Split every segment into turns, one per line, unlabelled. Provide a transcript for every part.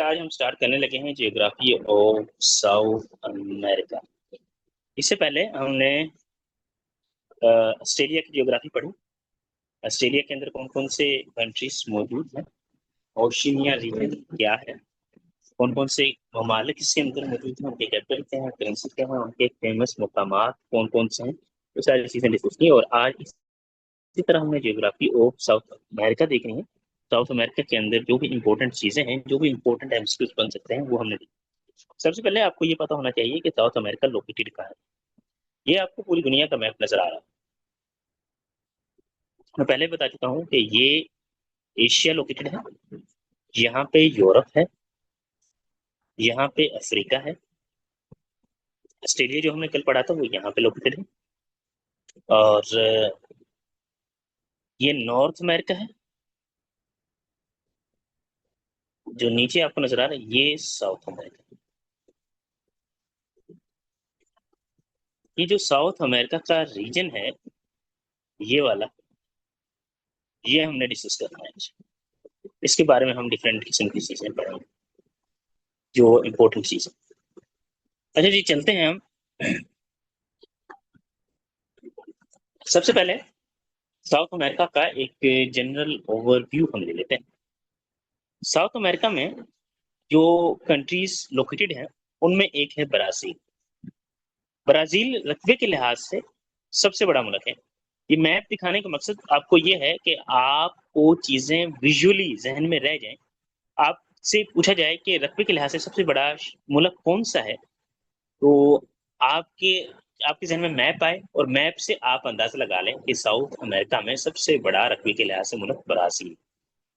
आज हम स्टार्ट करने लगे हैं जियोग्राफी ऑफ साउथ अमेरिका। इससे पहले हमने ऑस्ट्रेलिया की जियोग्राफी पढ़ी। ऑस्ट्रेलिया के अंदर कौन कौन से कंट्रीज मौजूद हैं, ओशिनिया रीजन क्या है, कौन कौन से ममालिक इसके अंदर मौजूद हैं, उनके कैपिटल क्या है, करेंसी क्या है, उनके फेमस मुकामात कौन कौन से हैं, तो सारी चीजें डिस्कस की। और आज इसी तरह हमने जियोग्राफी ऑफ साउथ अमेरिका देखनी है। साउथ अमेरिका के अंदर जो भी इंपॉर्टेंट चीजें हैं, जो भी इंपॉर्टेंट एमसीक्यूज बन सकते हैं, वो हमने देखी। सबसे पहले आपको ये पता होना चाहिए कि साउथ अमेरिका लोकेटेड कहाँ है। ये आपको पूरी दुनिया का मैप नजर आ रहा है। मैं पहले बता चुका हूँ कि ये एशिया लोकेटेड है, यहाँ पे यूरोप है, यहाँ पे अफ्रीका है, ऑस्ट्रेलिया जो हमने कल पढ़ा था वो यहाँ पे लोकेटेड है, और ये नॉर्थ अमेरिका है, जो नीचे आपको नजर आ रहा है ये साउथ अमेरिका है। ये जो साउथ अमेरिका का रीजन है, ये वाला, ये हमने डिस्कस करना है। इसके बारे में हम डिफरेंट किस्म की चीजें पढ़ेंगे, जो इम्पोर्टेंट चीजें। अच्छा जी, चलते हैं हम। सबसे पहले साउथ अमेरिका का एक जनरल ओवरव्यू हम ले लेते हैं। साउथ अमेरिका में जो कंट्रीज लोकेटेड हैं, उनमें एक है ब्राजील। ब्राजील रकबे के लिहाज से सबसे बड़ा मुल्क है। ये मैप दिखाने का मकसद आपको ये है कि आपको चीजें विजुअली जहन में रह जाएं। आपसे पूछा जाए कि रकबे के लिहाज से सबसे बड़ा मुल्क कौन सा है, तो आपके आपके जहन में मैप आए और मैप से आप अंदाजा लगा लें कि साउथ अमेरिका में सबसे बड़ा रकबे के लिहाज से मुल्क ब्राजील।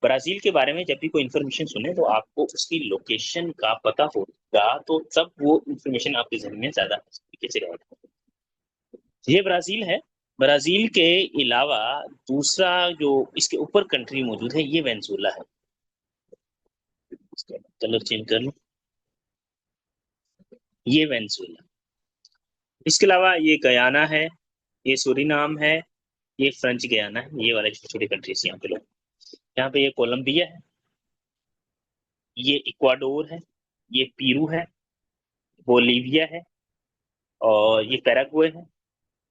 ब्राजील के बारे में जब भी कोई इन्फॉर्मेशन सुने तो आपको उसकी लोकेशन का पता होगा, तो तब वो इन्फॉर्मेशन आपके जहन में ज्यादा तरीके से रहेगा। ये ब्राजील है। ब्राजील के अलावा दूसरा जो इसके ऊपर कंट्री मौजूद है, ये वेनेजुएला है। कलर चेंज कर लो, ये वेनेजुएला। इसके अलावा ये गयाना है, ये सूरीनाम है, ये फ्रेंच गयाना है। ये वाले छोटे छोटे कंट्रीज यहाँ पे लोग, यहाँ पे ये कोलंबिया है, ये इक्वाडोर है, ये पीरू है, बोलीविया है, और ये पैराग्वे है,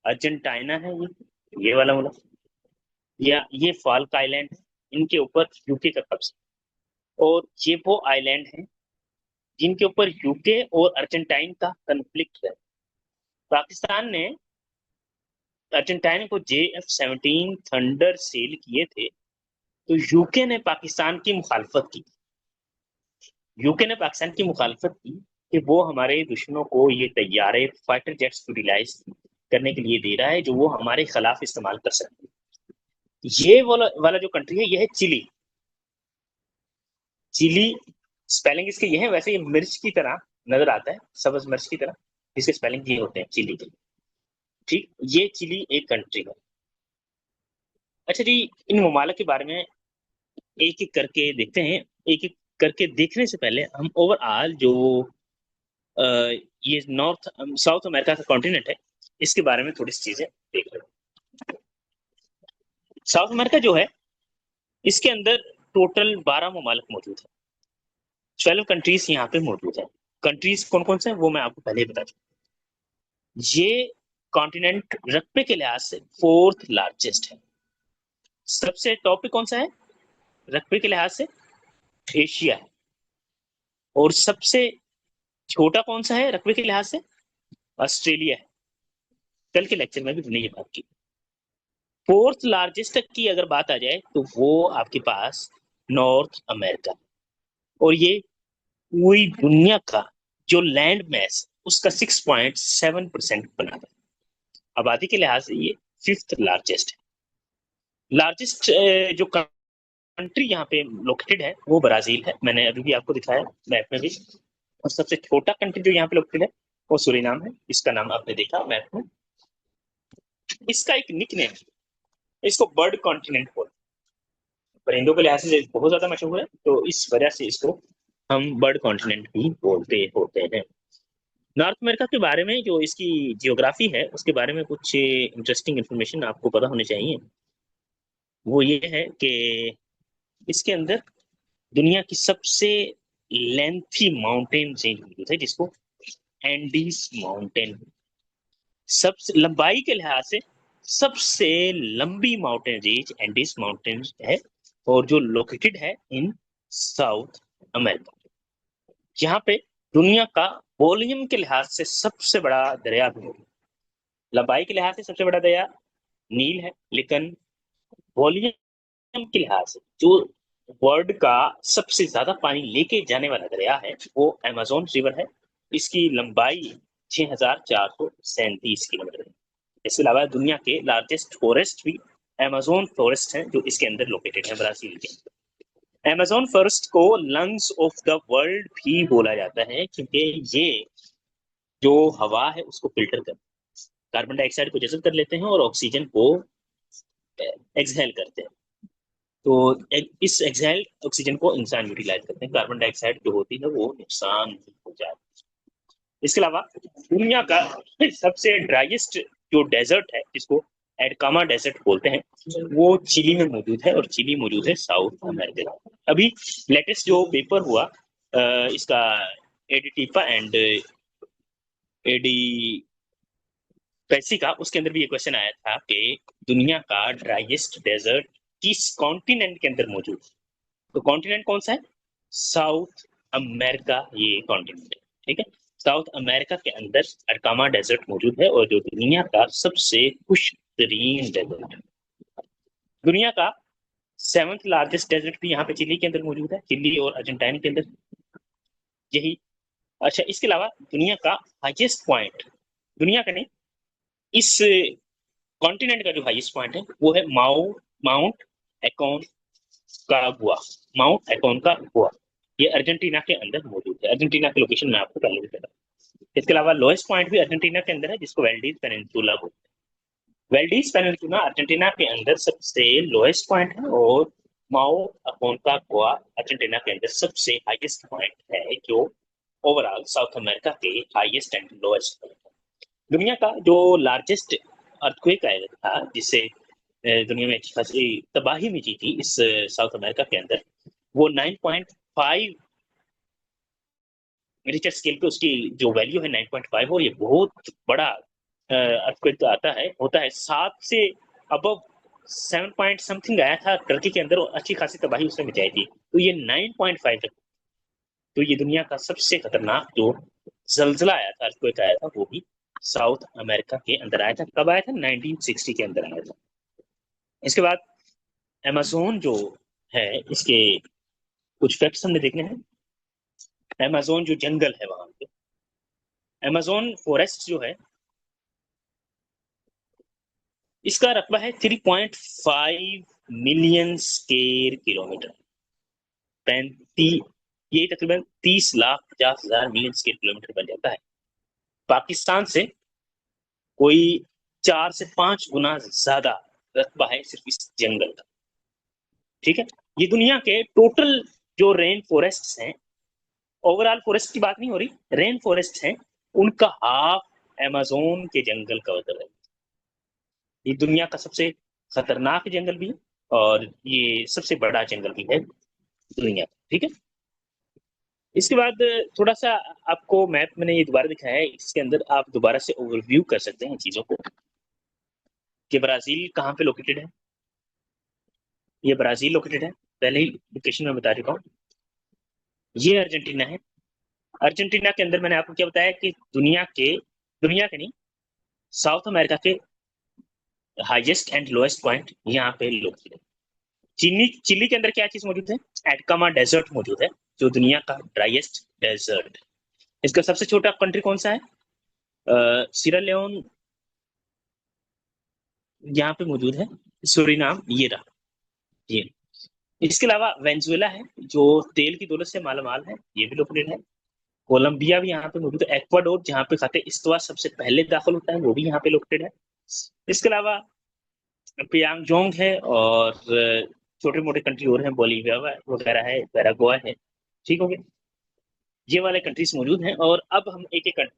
अर्जेंटीना है, ये वाला मुल्क, या ये फाल्क आइलैंड है। इनके ऊपर यूके का कब्जा। और ये वो आइलैंड है जिनके ऊपर यूके और अर्जेंटाइन का कन्फ्लिक्ट है। पाकिस्तान ने अर्जेंटाइन को JF-17 थंडर सेल किए थे, तो यूके ने पाकिस्तान की मुखालफत की। यूके ने पाकिस्तान की मुखालफत की कि वो हमारे दुश्मनों को ये तैयारे फाइटर जेट्स यूटिलाइज करने के लिए दे रहा है, जो वो हमारे खिलाफ इस्तेमाल कर सकते हैं। ये वाला जो कंट्री है, ये है चिली। चिली स्पेलिंग इसके ये है, वैसे ये मिर्च की तरह नजर आता है, सब्ज मिर्च की तरह, इसके स्पेलिंग ये होते हैं चिली के। ठीक, ये चिली एक कंट्री है। अच्छा जी, इन ममालिक के बारे में एक एक करके देखते हैं। एक एक करके देखने से पहले हम ओवरऑल जो अ, ये नॉर्थ साउथ अमेरिका का कॉन्टिनेंट है, इसके बारे में थोड़ी सी चीजें देख लें। साउथ अमेरिका जो है, इसके अंदर टोटल 12 ममालिक मौजूद है। 12 कंट्रीज यहाँ पे मौजूद है। कंट्रीज कौन कौन से हैं वो मैं आपको पहले ही बता चुका। ये कॉन्टिनेंट रकबे के लिहाज से फोर्थ लार्जेस्ट है। सबसे टॉप पे कौन सा है रकबे के लिहाज से? एशिया है। और सबसे छोटा कौन सा है रकबे के लिहाज से? ऑस्ट्रेलिया है। कल के लेक्चर में भी हमने ये बात की। फोर्थ लार्जेस्ट की अगर बात आ जाए तो वो आपके पास नॉर्थ अमेरिका, और ये पूरी दुनिया का जो लैंड मैस उसका 6.7% बनाता है। आबादी के लिहाज से ये फिफ्थ लार्जेस्ट है। लार्जेस्ट जो कंट्री यहाँ पे लोकेटेड है वो ब्राजील है, मैंने अभी भी आपको दिखाया मैप में भी। और सबसे छोटा कंट्री जो यहाँ पे लोकेटेड है वो सूरीनाम है। इसका नाम आपने देखा मैप में। इसका एक निक नेम, इसको बर्ड कॉन्टिनेंट बोलते हैं। परिंदों के लिहाज से बहुत ज्यादा मशहूर है, तो इस वजह से इसको हम बर्ड कॉन्टिनेंट भी बोलते होते हैं। नॉर्थ अमेरिका के बारे में जो इसकी जियोग्राफी है, उसके बारे में कुछ इंटरेस्टिंग इंफॉर्मेशन आपको पता होनी चाहिए। वो ये है कि इसके अंदर दुनिया की सबसे लेंथी माउंटेन रेंज मौजूद है जिसको एंडीज माउंटेन, सबसे लंबाई के लिहाज से सबसे लंबी माउंटेन रेंज एंडीज माउंटेन है, और जो लोकेटेड है इन साउथ अमेरिका। यहाँ पे दुनिया का वॉल्यूम के लिहाज से सबसे बड़ा दरिया भी है। लंबाई के लिहाज से सबसे बड़ा दरिया नील है, लेकिन वॉल्यूम के लिहाज से जो वर्ल्ड का सबसे ज्यादा पानी लेके जाने वाला दरिया है वो अमेज़न रिवर है। इसकी लंबाई 6437 किलोमीटर है। इसके अलावा दुनिया के लार्जेस्ट फॉरेस्ट भी अमेज़न फॉरेस्ट है जो इसके अंदर लोकेटेड है, ब्राजील के। अमेज़न फॉरेस्ट को लंग्स ऑफ द वर्ल्ड भी बोला जाता है, क्योंकि ये जो हवा है उसको फिल्टर कर, कार्बन डाइऑक्साइड को जज़ब कर लेते हैं और ऑक्सीजन को एक्सहेल करते हैं। तो इस एक्सहेल ऑक्सीजन को इंसान यूटिलाइज करते हैं, कार्बन डाइऑक्साइड जो होती है वो नुकसान हो जाती है। इसके अलावा दुनिया का सबसे ड्राइएस्ट जो डेजर्ट है जिसको एटकामा डेजर्ट बोलते हैं वो चिली में मौजूद है, और चिली मौजूद है साउथ अमेरिका। अभी लेटेस्ट जो पेपर हुआ इसका एडिटिपा एंड एडी पैसी का, उसके अंदर भी ये क्वेश्चन आया था कि दुनिया का ड्राइएस्ट डेजर्ट किस कॉन्टिनेंट के अंदर मौजूद है। तो कॉन्टिनेंट कौन सा है? साउथ अमेरिका ये कॉन्टिनेंट है। ठीक है, साउथ अमेरिका के अंदर अटकामा डेजर्ट मौजूद है, और जो दुनिया का सबसे खुशतरीन डेजर्ट है। दुनिया का 7th लार्जेस्ट डेजर्ट भी यहाँ पे चिली के अंदर मौजूद है, चिली और अर्जेंटाइन के अंदर यही। अच्छा, इसके अलावा दुनिया का हाईएस्ट पॉइंट, दुनिया का नहीं, इस कॉन्टिनेंट का जो हाईएस्ट पॉइंट है वो है माउंट एकोनकागुआ। माउंट एकोनकागुआ ये अर्जेंटीना के अंदर मौजूद है। अर्जेंटीना की लोकेशन मैं आपको पहले भी बता। इसके अलावा लोएस्ट पॉइंट भी अर्जेंटीना के अंदर है जिसको वेल्डीज पेनिनसुला बोलते हैं। वेल्डीज पेनिनसुला अर्जेंटीना के अंदर सबसे लोएस्ट पॉइंट है, और माउंट एकोनकागुआ अर्जेंटीना के अंदर सबसे हाईएस्ट पॉइंट है, जो ओवरऑल साउथ अमेरिका के हाईएस्ट एंड लोएस्ट पॉइंट है। दुनिया का जो लार्जेस्ट अर्थक्वेक आया था जिससे दुनिया में अच्छी खासी तबाही मची थी इस साउथ अमेरिका के अंदर, वो 9.5 रिक्टर स्केल पे उसकी जो वैल्यू है 9.5, और ये बहुत बड़ा अर्थक्वेक आता है, होता है 7 से अबव 7 पॉइंट समथिंग आया था टर्की के अंदर, और अच्छी खासी तबाही उसने मचाई थी। तो ये 9.5 तक, तो ये दुनिया का सबसे खतरनाक जो जलजला आया था, अर्थक्वेक आया था, वो भी साउथ अमेरिका के अंदर आया था। कब आया था? 1960 के अंदर आया था। इसके बाद अमेज़न जो है इसके कुछ फैक्ट्स हमने देखने हैं। अमेज़न जो जंगल है वहां पे, अमेज़न फॉरेस्ट जो है इसका रकबा है 3.5 मिलियन स्क्वायर किलोमीटर। 35, ये तकरीबन 30,50,000 मिलियन स्क्वायर किलोमीटर बन जाता है। पाकिस्तान से कोई 4 से 5 गुना ज्यादा रकबा है सिर्फ इस जंगल का। ठीक है, ये दुनिया के टोटल जो रेन फॉरेस्ट हैं, ओवरऑल फॉरेस्ट की बात नहीं हो रही, रेन फॉरेस्ट हैं, उनका हाफ अमेज़न के जंगल कवर कर रहे हैं। ये दुनिया का सबसे खतरनाक जंगल भी है, और ये सबसे बड़ा जंगल भी है दुनिया का। ठीक है, इसके बाद थोड़ा सा आपको मैप मैंने ये दोबारा दिखाया है, इसके अंदर आप दोबारा से ओवरव्यू कर सकते हैं चीजों को कि ब्राजील कहाँ पे लोकेटेड है। ये ब्राजील लोकेटेड है, पहले ही लोकेशन में बता चुका हूँ। ये अर्जेंटीना है। अर्जेंटीना के अंदर मैंने आपको क्या बताया कि दुनिया के नहीं, साउथ अमेरिका के हाईएस्ट एंड लोएस्ट पॉइंट यहाँ पे लोकेटेड है। चिली के अंदर क्या चीज मौजूद है? एटकामा डेजर्ट मौजूद है, जो दुनिया का ड्राइएस्ट डेजर्ट। इसका सबसे छोटा कंट्री कौन सा है? सिरालियोन यहाँ पे मौजूद है, सूरीनाम ये रहा ये। इसके अलावा वेनेजुएला है जो तेल की दौलत से मालामाल है, ये भी लोकेटेड है। कोलंबिया भी यहाँ पे मौजूद है। एक्वाडोर जहाँ पे खाते इस्तवा सबसे पहले दाखिल होता है, वो भी यहाँ पे लोकेटेड है। इसके अलावा पियांगजोंग है, और छोटे मोटे कंट्री और हैं, बोलीविया वगैरह है, पैराग्वे है। ठीक हो गया, ये वाले कंट्रीज मौजूद हैं। और अब हम एक एक